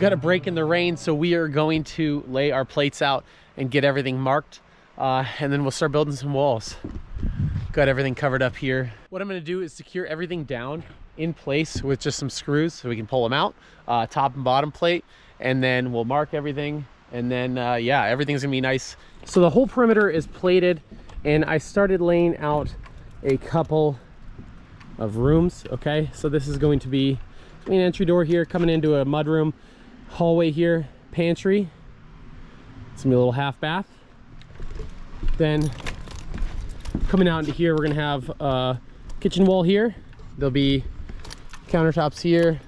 got a break in the rain, so we are going to lay our plates out and get everything marked, and then we'll start building some walls. Got everything covered up here. What I'm gonna do is secure everything down in place with just some screws so we can pull them out, top and bottom plate, and then we'll mark everything, and then yeah, everything's gonna be nice. So the whole perimeter is plated, and I started laying out a couple of rooms. Okay, so this is going to be an entry door here coming into a mudroom, hallway here, pantry. It's gonna be a little half bath. Then coming out into here, we're gonna have a kitchen wall here. There'll be countertops here,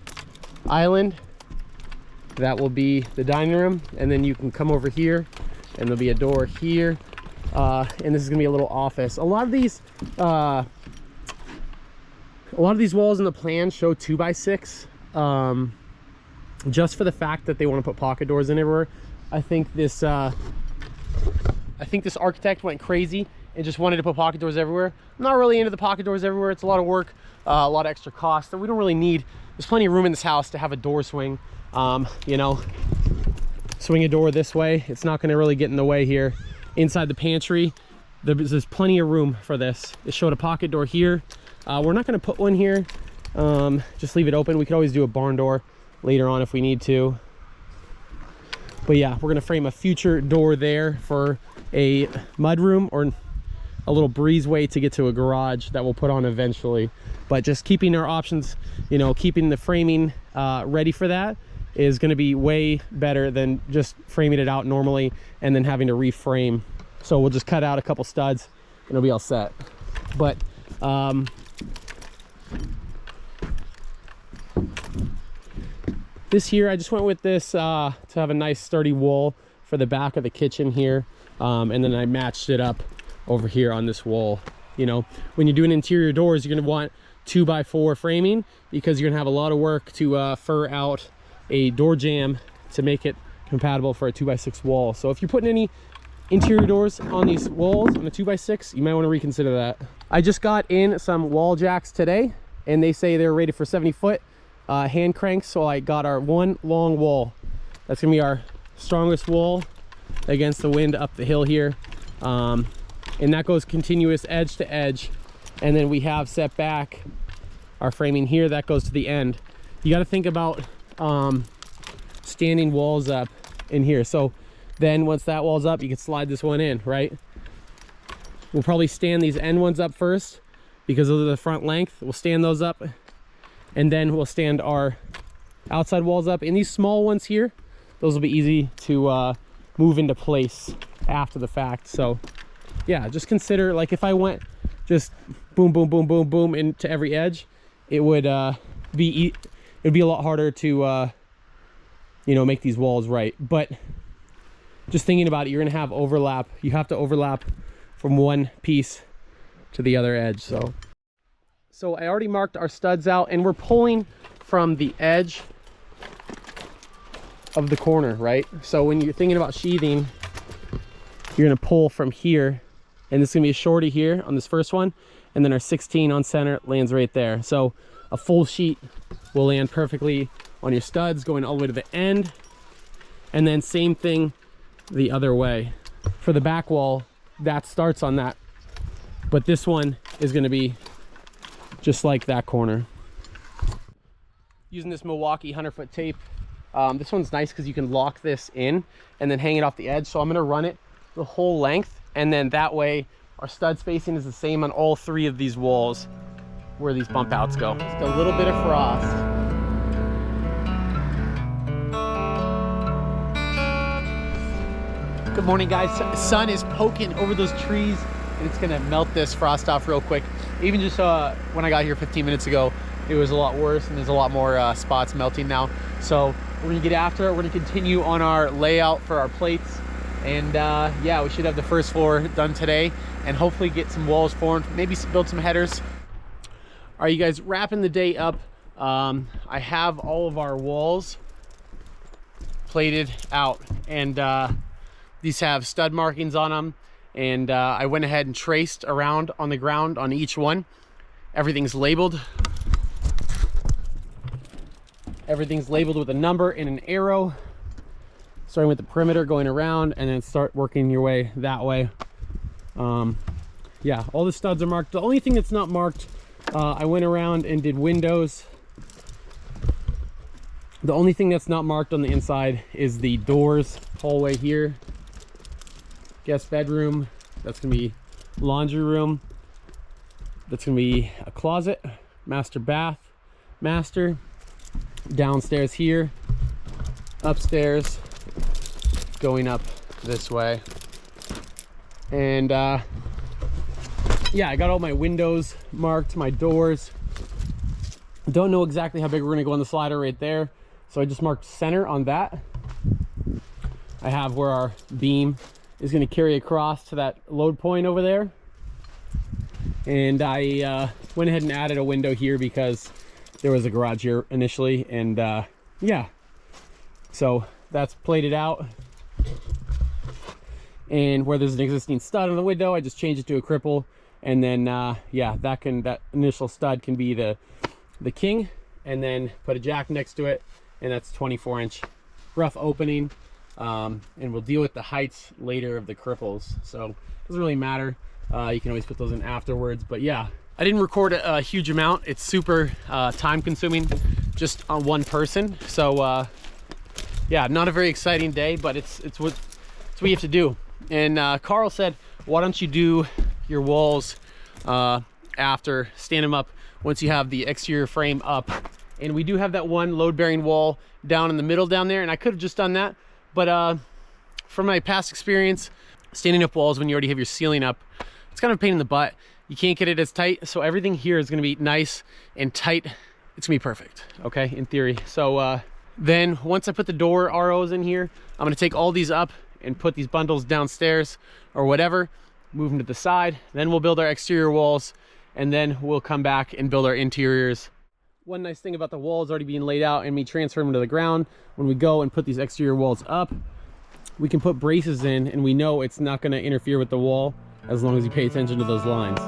island. That will be the dining room, and then you can come over here and there'll be a door here, and this is gonna be a little office. A lot of these walls in the plan show 2x6, just for the fact that they want to put pocket doors in everywhere. I think this architect went crazy and just wanted to put pocket doors everywhere. I'm not really into the pocket doors everywhere. It's a lot of work, a lot of extra cost that we don't really need. There's plenty of room in this house to have a door swing. You know, swing a door this way. It's not going to really get in the way here. Inside the pantry, there's plenty of room for this. It showed a pocket door here. We're not going to put one here. Just leave it open. We could always do a barn door later on if we need to. But yeah, we're going to frame a future door there for a mudroom or a little breezeway to get to a garage that we'll put on eventually. But just keeping our options, you know, keeping the framing ready for that is going to be way better than just framing it out normally and then having to reframe. So we'll just cut out a couple studs and it'll be all set. But this here, I just went with this to have a nice sturdy wall for the back of the kitchen here, and then I matched it up over here on this wall. You know, when you're doing interior doors, you're going to want 2x4 framing because you're going to have a lot of work to fur out a door jamb to make it compatible for a 2x6 wall. So if you're putting any interior doors on these walls on a 2x6, you might want to reconsider that. I just got in some wall jacks today, and they say they're rated for 70-foot hand cranks. So I got our one long wall. That's gonna be our strongest wall against the wind up the hill here, and that goes continuous edge to edge. And then we have set back our framing here that goes to the end. You got to think about standing walls up in here. So then once that wall's up, you can slide this one in, right? We'll probably stand these end ones up first because those are the front length. We'll stand those up, and then we'll stand our outside walls up. And these small ones here, those will be easy to move into place after the fact. So yeah, just consider, like, if I went just boom, boom, boom, boom, boom into every edge, it would be a lot harder to you know, make these walls right. But just thinking about it, you're gonna have overlap. You have to overlap from one piece to the other edge. So I already marked our studs out, and we're pulling from the edge of the corner, right? So when you're thinking about sheathing, you're gonna pull from here, and this is gonna be a shorty here on this first one, and then our 16 on center lands right there. So a full sheet will land perfectly on your studs going all the way to the end, and then same thing the other way. For the back wall, that starts on that, but this one is going to be just like that corner. Using this Milwaukee 100-foot tape. This one's nice because you can lock this in and then hang it off the edge. So I'm going to run it the whole length, and then that way our stud spacing is the same on all three of these walls where these bump outs go. Just a little bit of frost. Good morning, guys. Sun is poking over those trees, and it's gonna melt this frost off real quick. Even just when I got here 15 minutes ago, it was a lot worse, and there's a lot more spots melting now. So we're gonna get after it. We're gonna continue on our layout for our plates, and yeah, we should have the first floor done today, and hopefully get some walls formed, maybe build some headers. All right, you guys, wrapping the day up. I have all of our walls plated out, and these have stud markings on them, and I went ahead and traced around on the ground on each one. Everything's labeled. Everything's labeled with a number and an arrow, starting with the perimeter, going around, and then start working your way that way. Yeah, all the studs are marked. The only thing that's not marked, I went around and did windows. The only thing that's not marked on the inside is the doors. Hallway here, guest bedroom, that's gonna be laundry room, that's gonna be a closet, master bath, master, downstairs here, upstairs, going up this way. And yeah, I got all my windows marked, my doors. Don't know exactly how big we're gonna go on the slider right there, so I just marked center on that. I have where our beam is going to carry across to that load point over there. And I went ahead and added a window here because there was a garage here initially. And yeah, so that's plated out. And where there's an existing stud on the window, I just changed it to a cripple. And then yeah, that initial stud can be the king, and then put a jack next to it, and that's 24-inch rough opening. And we'll deal with the heights later of the cripples, so it doesn't really matter. You can always put those in afterwards. But yeah, I didn't record a huge amount. It's super time consuming just on one person, so yeah, not a very exciting day, but it's what you have to do. And Carl said, why don't you do your walls after, stand them up once you have the exterior frame up. And we do have that one load bearing wall down in the middle down there, and I could have just done that. But from my past experience, standing up walls when you already have your ceiling up, it's kind of a pain in the butt. You can't get it as tight, so everything here is going to be nice and tight. It's going to be perfect, okay, in theory. So then once I put the door ROs in here, I'm going to take all these up and put these bundles downstairs or whatever, move them to the side. Then we'll build our exterior walls, and then we'll come back and build our interiors. One nice thing about the walls already being laid out and me transferring them to the ground, when we go and put these exterior walls up, we can put braces in, and we know it's not going to interfere with the wall as long as you pay attention to those lines.